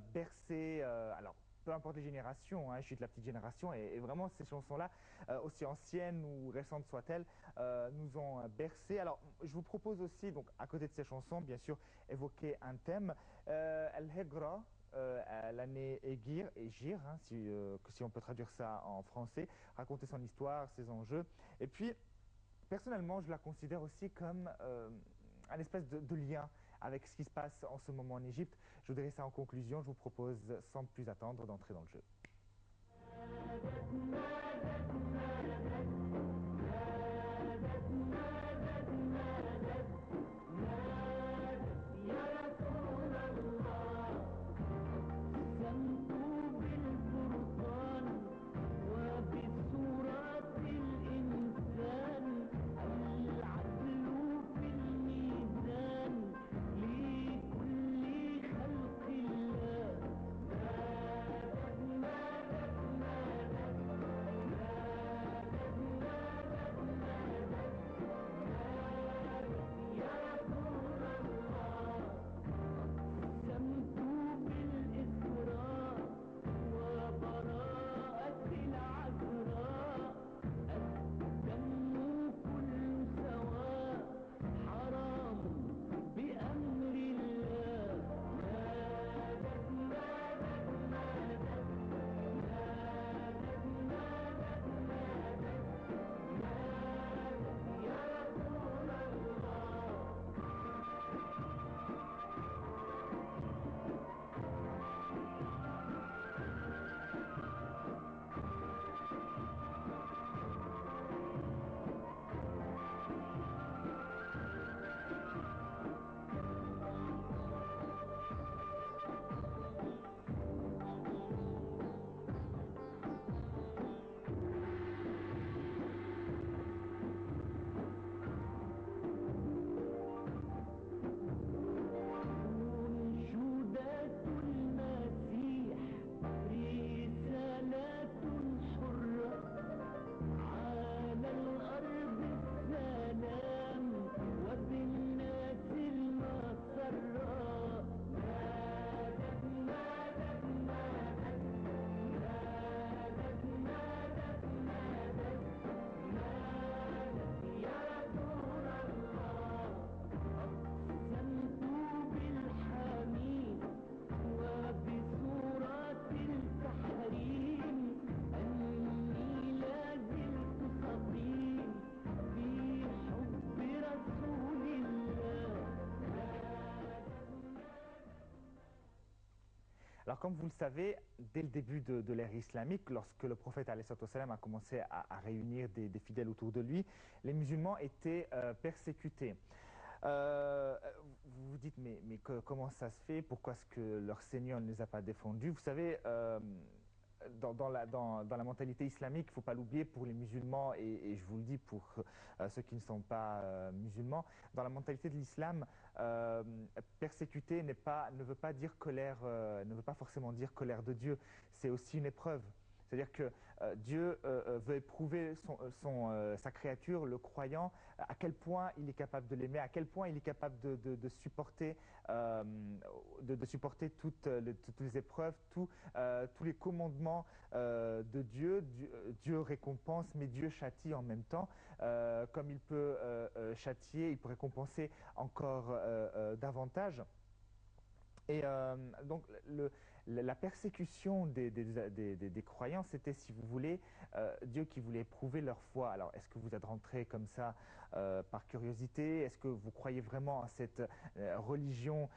bercé, alors peu importe les générations, hein, je suis de la petite génération, et vraiment ces chansons-là, aussi anciennes ou récentes soient-elles, nous ont bercé. Alors je vous propose aussi, donc à côté de ces chansons, bien sûr, évoquer un thème, Al-Hegra. L'année Egir, Egir, hein, si on peut traduire ça en français, raconter son histoire, ses enjeux. Et puis, personnellement, je la considère aussi comme un espèce de lien avec ce qui se passe en ce moment en Égypte. Je voudrais ça en conclusion. Je vous propose, sans plus attendre, d'entrer dans le jeu. Alors, comme vous le savez, dès le début de l'ère islamique, lorsque le prophète alayhi salam a commencé à réunir des fidèles autour de lui, les musulmans étaient persécutés. Euh, vous vous dites, mais comment ça se fait? Pourquoi est-ce que leur Seigneur ne les a pas défendus? Vous savez, dans la mentalité islamique, il ne faut pas l'oublier pour les musulmans, et je vous le dis pour ceux qui ne sont pas musulmans, dans la mentalité de l'islam, persécuter ne veut pas dire colère, ne veut pas forcément dire colère de Dieu, c'est aussi une épreuve. C'est-à-dire que Dieu veut éprouver sa créature, le croyant, à quel point il est capable de l'aimer, à quel point il est capable de supporter, de supporter toutes les épreuves, tous les commandements de Dieu. Dieu récompense, mais Dieu châtie en même temps. Comme il peut châtier, il peut récompenser encore davantage. Et donc, la persécution des croyants, c'était, si vous voulez, Dieu qui voulait éprouver leur foi. Alors, est-ce que vous êtes rentré comme ça par curiosité? Est-ce que vous croyez vraiment à cette religion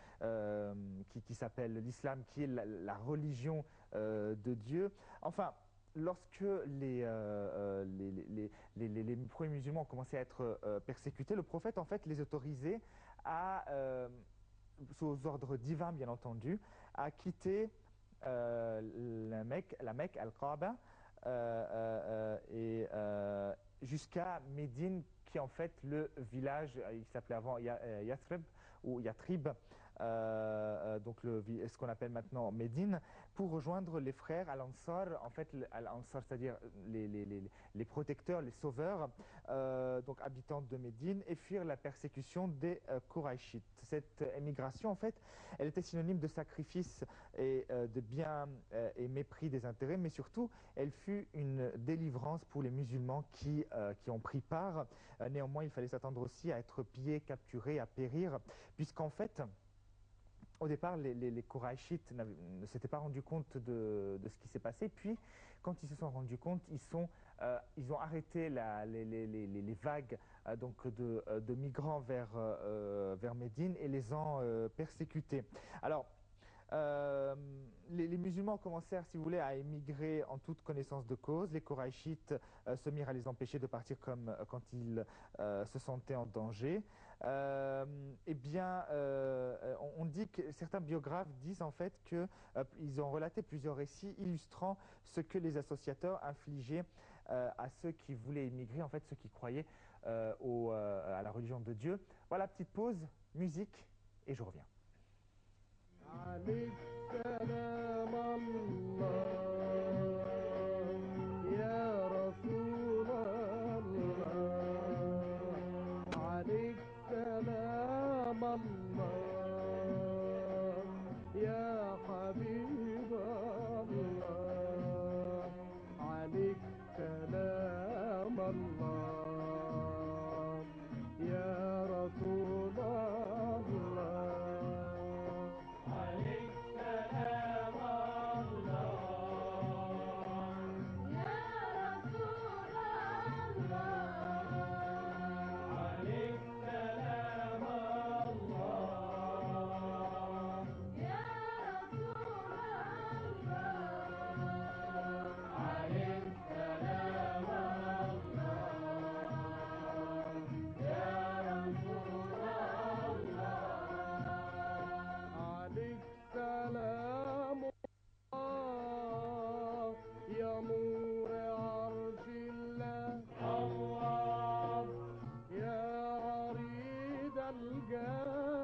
qui s'appelle l'islam, qui est la religion de Dieu? Enfin, lorsque les premiers musulmans ont commencé à être persécutés, le prophète, en fait, les autorisait à sous ordre divin bien entendu, a quitté la Mecque, Al-Kaaba, et jusqu'à Médine, qui est en fait le village, il s'appelait avant Yathrib ou Yatrib, donc ce qu'on appelle maintenant Médine, pour rejoindre les frères Al-Ansar, en fait, Al-Ansar, c'est-à-dire les protecteurs, les sauveurs, donc habitants de Médine, et fuir la persécution des Koraïchites. Cette émigration, en fait, elle était synonyme de sacrifice et de bien et mépris des intérêts, mais surtout, elle fut une délivrance pour les musulmans qui ont pris part. Néanmoins, il fallait s'attendre aussi à être pillés, capturés, à périr, puisqu'en fait, au départ, les Koraïchites ne s'étaient pas rendus compte de ce qui s'est passé. Puis, quand ils se sont rendus compte, ils ont arrêté les vagues donc de migrants vers Médine et les ont persécutés. Alors, euh, les musulmans commencèrent, si vous voulez, à émigrer en toute connaissance de cause. Les Koraïchites se mirent à les empêcher de partir quand ils se sentaient en danger. Eh bien, on dit que certains biographes disent en fait que ils ont relaté plusieurs récits illustrant ce que les associateurs infligeaient à ceux qui voulaient émigrer, en fait, ceux qui croyaient à la religion de Dieu. Voilà, petite pause, musique, et je reviens. عليك سلام الله يا رسول الله عليك سلام الله يا حبيب الله عليك سلام الله يا رسول الله عليك سلام الله يا رسول الله عليك سلام الله يا رسول الله عليك سلام الله يا رسول الله عليك سلام الله يا نور عرش الله الله يا عريض الجاه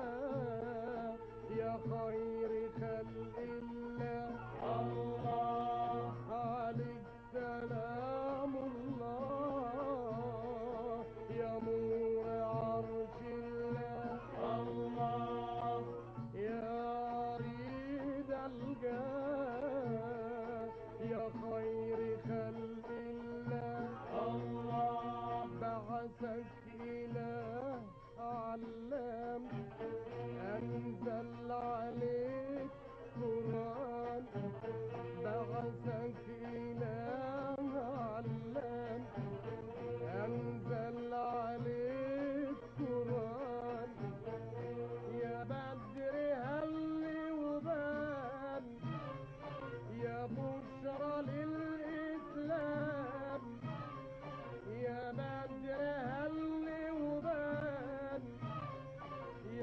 يا خير خلق الله الله عليك سلام الله يا نور عرش الله الله يا عريض الجاه يا خير خلق الله الله بعثك إله علام أنزل عليك قرآن بعثك إله علام أنزل عليك قرآن يا بدر هل وبان يا بشرى للإسلام يا بدر هل وبان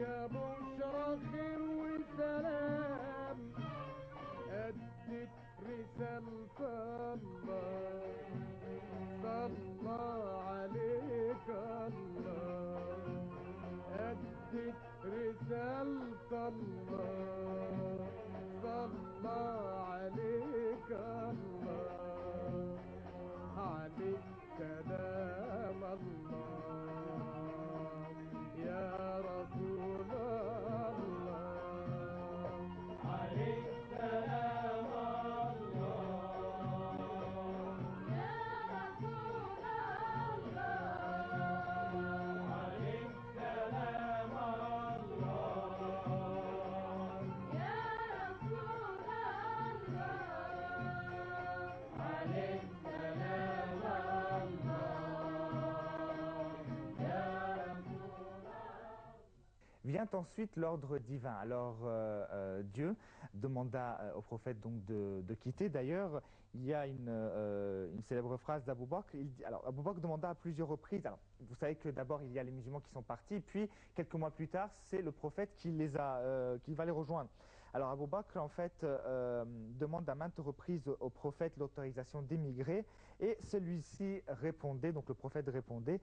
يا بشرى خير وسلام أدت رسالة الله صلى عليك الله أدت رسالة الله صلى عليك الله عليك سلام الله يا رسول الله عليك سلام الله يا رسول الله عليك سلام الله يا رسول الله عليك سلام الله يا رسول Vient ensuite l'ordre divin. Alors Dieu demanda au prophète donc de quitter. D'ailleurs, il y a une célèbre phrase d'Abou Bakr. Alors Abou Bakr demanda à plusieurs reprises. Alors, vous savez que d'abord il y a les musulmans qui sont partis, puis quelques mois plus tard, c'est le prophète qui va les rejoindre. Alors Abou Bakr en fait demande à maintes reprises au prophète l'autorisation d'émigrer, et celui-ci répondait, donc le prophète répondait: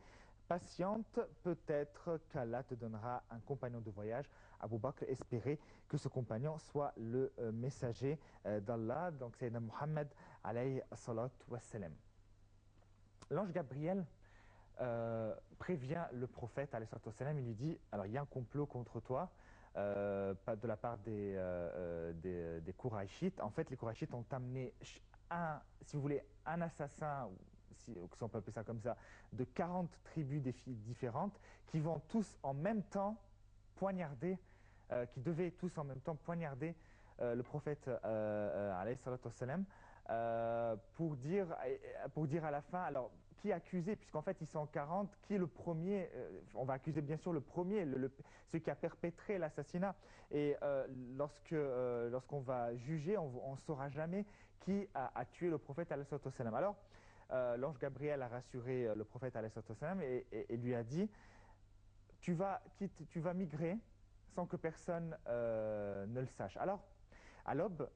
patiente, peut-être qu'Allah te donnera un compagnon de voyage. Abu Bakr espérait que ce compagnon soit le messager d'Allah, donc Sayyidina Muhammad alayhi salatu wassalam. L'ange Gabriel prévient le prophète alayhi salatu wassalam, il lui dit, alors il y a un complot contre toi, pas de la part des Qurayshites. En fait, les Qurayshites ont amené si vous voulez, un assassin, si on peut appeler ça comme ça, de 40 tribus différentes, qui vont tous en même temps poignarder, qui devaient tous en même temps poignarder le prophète alayhi salatu wassalam, pour dire à la fin, alors qui accuser, puisqu'en fait ils sont 40, qui est le premier, on va accuser bien sûr le premier, celui qui a perpétré l'assassinat. Et lorsqu'on va juger, on ne saura jamais qui a tué le prophète alayhi salatu wassalam. Alors, l'ange Gabriel a rassuré le prophète alayhi salatu wassalam et lui a dit, tu vas migrer sans que personne ne le sache. Alors, à l'aube,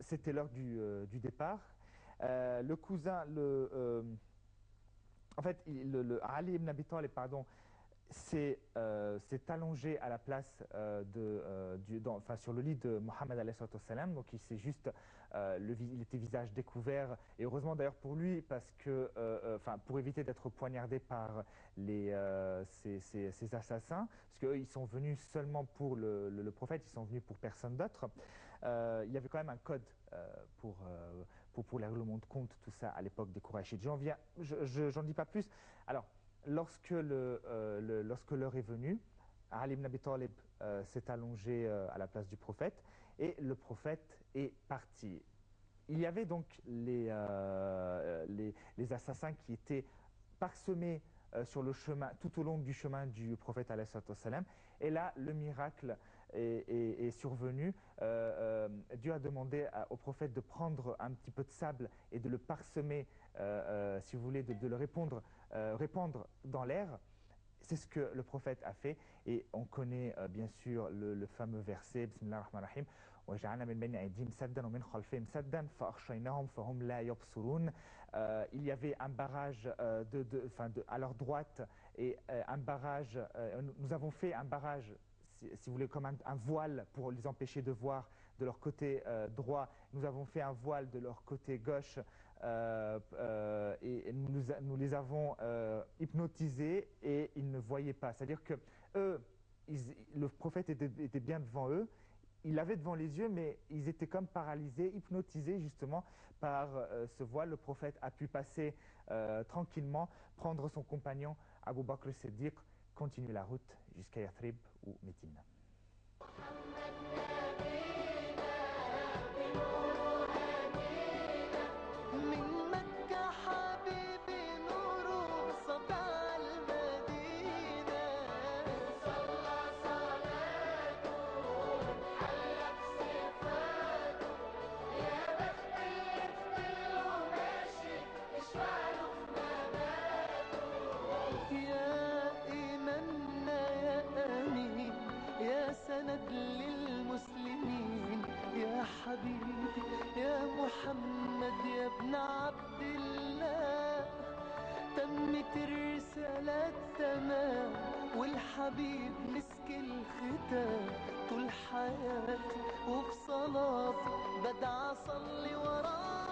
c'était l'heure du départ. Le cousin, en fait, Ali ibn Abi Talib, pardon, s'est allongé à la place sur le lit de Mohammed alayhi salatu wassalam. Donc il s'est juste, il était visage découvert, et heureusement d'ailleurs pour lui, parce que, pour éviter d'être poignardé par ces assassins, parce qu'eux ils sont venus seulement pour le prophète, ils sont venus pour personne d'autre. Il y avait quand même un code pour les règlements de compte, tout ça à l'époque des Qurayshites. J'en dis pas plus. Alors, lorsque l'heure est venue, Ali ibn Abi Talib s'est allongé à la place du prophète et le prophète est parti. Il y avait donc les assassins qui étaient parsemés sur le chemin, tout au long du chemin du prophète alayhi salatu wassalam. Et là, le miracle est survenu. Dieu a demandé au prophète de prendre un petit peu de sable et de le parsemer, si vous voulez, de le répandre dans l'air. C'est ce que le prophète a fait, et on connaît bien sûr le fameux verset Bismillah ar-Rahman ar-Rahim, وَجَعَلْنَا مِنْ بَيْنِ أَيْدِيهِمْ سَدًّا وَمِنْ خَلْفِهِمْ سَدًّا فَأَغْشَيْنَاهُمْ فَهُمْ لَا يَبْصِرُونَ. Il y avait un barrage à leur droite, et un barrage, nous avons fait un barrage, si vous voulez, comme un voile pour les empêcher de voir de leur côté droit. Nous avons fait un voile de leur côté gauche, et nous les avons hypnotisés, et ils ne voyaient pas. C'est-à-dire que eux, le prophète était bien devant eux, il l'avait devant les yeux, mais ils étaient comme paralysés, hypnotisés justement par ce voile. Le prophète a pu passer tranquillement, prendre son compagnon Abu Bakr Siddiq, continuer la route jusqu'à Yathrib ou Médine. للمسلمين يا حبيبي يا محمد يا ابن عبد الله، تمت الرسالة تمام والحبيب مسك الختام. طول حياتي وفي صلاتي بدعى أصلي وراه